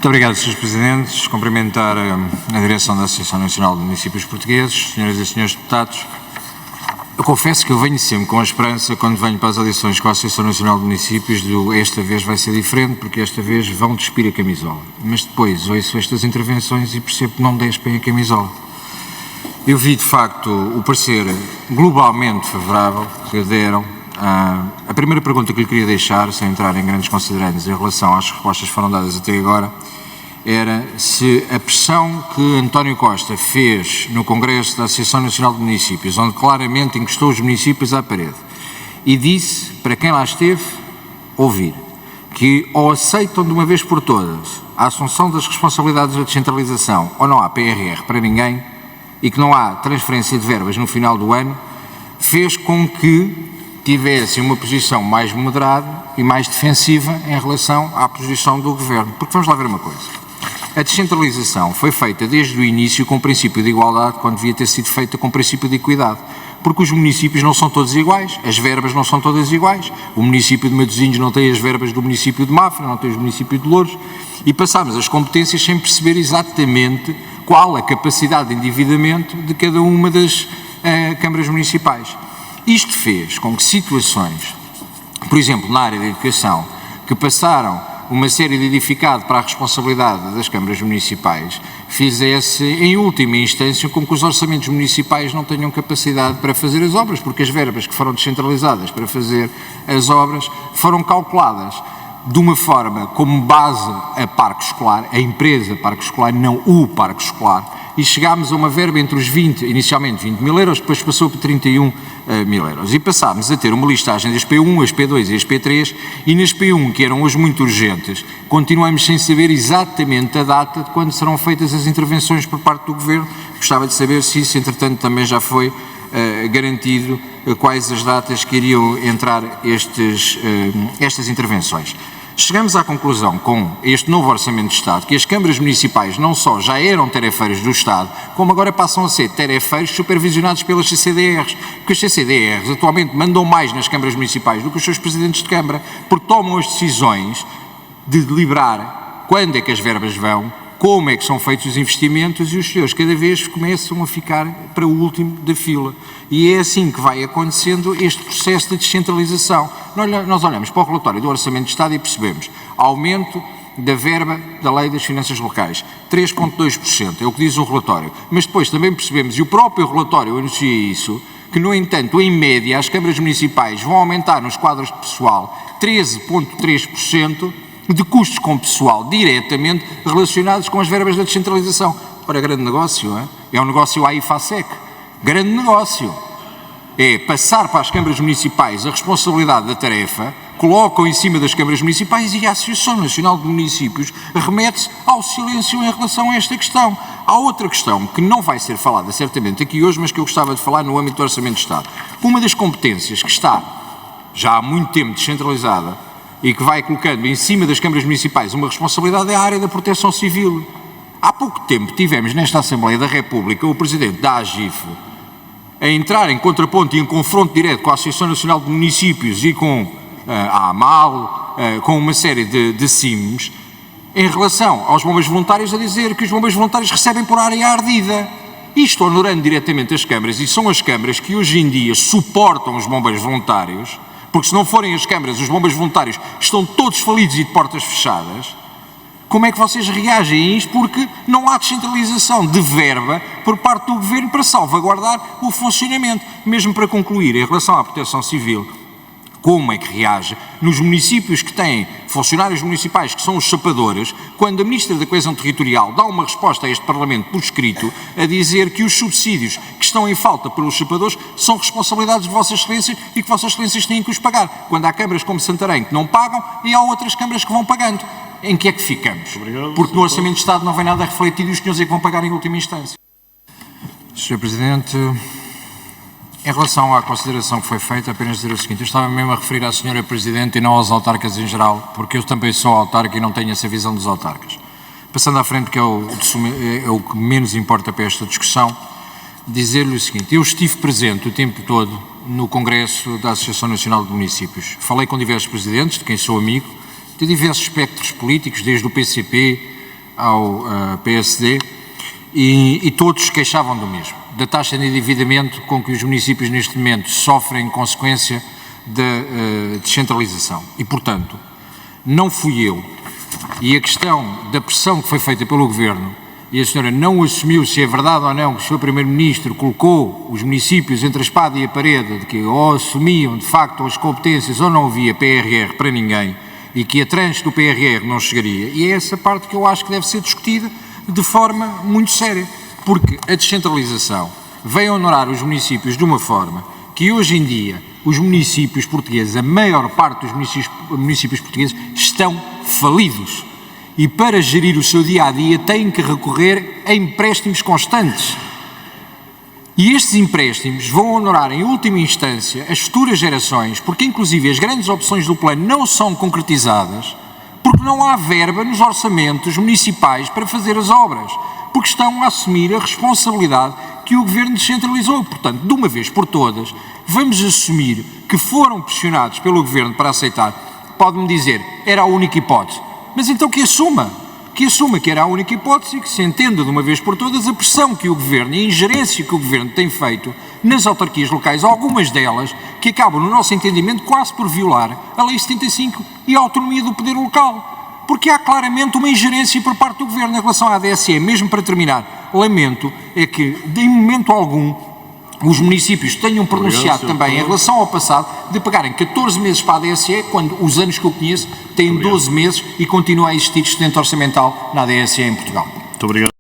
Muito obrigado, Sr. Presidente. Cumprimentar a direção da Associação Nacional de Municípios Portugueses, senhoras e senhores deputados. Eu confesso que eu venho sempre com a esperança, quando venho para as audições com a Associação Nacional de Municípios, esta vez vai ser diferente, porque esta vez vão despir a camisola. Mas depois ouço estas intervenções e percebo que não despem a camisola. Eu vi, de facto, o parecer globalmente favorável que deram. A primeira pergunta que lhe queria deixar, sem entrar em grandes considerandos em relação às respostas que foram dadas até agora, era se a pressão que António Costa fez no Congresso da Associação Nacional de Municípios, onde claramente encostou os municípios à parede, e disse, para quem lá esteve, ouvir, que ou aceitam de uma vez por todas a assunção das responsabilidades da descentralização, ou não há PRR para ninguém, e que não há transferência de verbas no final do ano, fez com que tivessem uma posição mais moderada e mais defensiva em relação à posição do Governo. Porque vamos lá ver uma coisa. A descentralização foi feita desde o início com o princípio de igualdade, quando devia ter sido feita com o princípio de equidade. Porque os municípios não são todos iguais, as verbas não são todas iguais. O município de Matosinhos não tem as verbas do município de Mafra, não tem os municípios de Louros. E passámos as competências sem perceber exatamente qual a capacidade de endividamento de cada uma das câmaras municipais. Isto fez com que situações, por exemplo, na área da educação, que passaram uma série de edificado para a responsabilidade das câmaras municipais, fizesse, em última instância, com que os orçamentos municipais não tenham capacidade para fazer as obras, porque as verbas que foram descentralizadas para fazer as obras foram calculadas de uma forma como base a parque escolar, a empresa parque escolar, não o parque escolar, e chegámos a uma verba entre os 20, inicialmente 20 mil euros, depois passou para 31 mil euros. E passámos a ter uma listagem das P1, as P2 e as P3, e nas P1, que eram hoje muito urgentes, continuamos sem saber exatamente a data de quando serão feitas as intervenções por parte do Governo. Gostava de saber se isso, entretanto, também já foi garantido, quais as datas que iriam entrar estas intervenções. Chegamos à conclusão, com este novo Orçamento de Estado, que as câmaras municipais não só já eram tarefeiros do Estado, como agora passam a ser tarefeiros supervisionados pelas CCDRs, porque as CCDRs atualmente mandam mais nas câmaras municipais do que os seus presidentes de Câmara, porque tomam as decisões de deliberar quando é que as verbas vão, como é que são feitos os investimentos, e os senhores cada vez começam a ficar para o último da fila. E é assim que vai acontecendo este processo de descentralização. Nós olhamos para o relatório do Orçamento de Estado e percebemos aumento da verba da Lei das Finanças Locais, 3,2%, é o que diz o relatório. Mas depois também percebemos, e o próprio relatório anuncia isso, que, no entanto, em média, as câmaras municipais vão aumentar nos quadros de pessoal 13,3%, de custos com pessoal diretamente relacionados com as verbas da descentralização. Ora, grande negócio, é um negócio AIFASEC. Grande negócio. É passar para as câmaras municipais a responsabilidade da tarefa, colocam em cima das câmaras municipais, e a Associação Nacional de Municípios remete-se ao silêncio em relação a esta questão. Há outra questão que não vai ser falada certamente aqui hoje, mas que eu gostava de falar no âmbito do Orçamento de Estado. Uma das competências que está já há muito tempo descentralizada e que vai colocando em cima das câmaras municipais uma responsabilidade é a área da proteção civil. Há pouco tempo tivemos nesta Assembleia da República o Presidente da AGIF a entrar em contraponto e em confronto direto com a Associação Nacional de Municípios e com a AMAL, com uma série de CIMs, em relação aos bombeiros voluntários, a dizer que os bombeiros voluntários recebem por área ardida. Isto honorando diretamente as câmaras, e são as câmaras que hoje em dia suportam os bombeiros voluntários, porque se não forem as câmaras, os bombeiros voluntários estão todos falidos e de portas fechadas. Como é que vocês reagem a isto? Porque não há descentralização de verba por parte do Governo para salvaguardar o funcionamento. Mesmo para concluir, em relação à proteção civil, como é que reage nos municípios que têm funcionários municipais que são os chapadores, quando a Ministra da Coesão Territorial dá uma resposta a este Parlamento por escrito, a dizer que os subsídios que estão em falta pelos chapadores são responsabilidades de Vossas Excelências e que Vossas Excelências têm que os pagar, quando há câmaras como Santarém que não pagam e há outras câmaras que vão pagando. Em que é que ficamos? Obrigado, porque no Orçamento de Estado não vem nada refletido e os senhores é que vão pagar em última instância. Sr. Presidente, em relação à consideração que foi feita, apenas dizer o seguinte: eu estava mesmo a referir à Sra. Presidente e não aos autarcas em geral, porque eu também sou autarca e não tenho essa visão dos autarcas. Passando à frente, porque é o que menos importa para esta discussão, dizer-lhe o seguinte: eu estive presente o tempo todo no Congresso da Associação Nacional de Municípios. Falei com diversos presidentes, de quem sou amigo, de diversos espectros políticos, desde o PCP ao PSD e todos se queixavam do mesmo, da taxa de endividamento com que os municípios neste momento sofrem consequência da descentralização. E, portanto, não fui eu. E a questão da pressão que foi feita pelo Governo, e a senhora não assumiu se é verdade ou não que o Sr. Primeiro-Ministro colocou os municípios entre a espada e a parede, de que ou assumiam de facto as competências ou não havia PRR para ninguém e que a tranche do PRR não chegaria. E é essa parte que eu acho que deve ser discutida de forma muito séria, porque a descentralização vem honorar os municípios de uma forma que hoje em dia os municípios portugueses, a maior parte dos municípios portugueses estão falidos e para gerir o seu dia-a-dia têm que recorrer a empréstimos constantes. E estes empréstimos vão honorar em última instância as futuras gerações, porque inclusive as grandes opções do plano não são concretizadas, porque não há verba nos orçamentos municipais para fazer as obras, porque estão a assumir a responsabilidade que o Governo descentralizou. Portanto, de uma vez por todas, vamos assumir que foram pressionados pelo Governo para aceitar. Pode-me dizer, era a única hipótese. Mas então que assuma que era a única hipótese e que se entenda de uma vez por todas a pressão que o Governo e a ingerência que o Governo tem feito nas autarquias locais, algumas delas que acabam, no nosso entendimento, quase por violar a Lei 75 e a autonomia do poder local. Porque há claramente uma ingerência por parte do Governo em relação à ADSE. Mesmo para terminar, lamento é que, de momento algum, os municípios tenham pronunciado também em relação ao passado de pagarem 14 meses para a ADSE, quando os anos que eu conheço têm 12 meses e continua a existir excedente orçamental na ADSE em Portugal. Muito obrigado.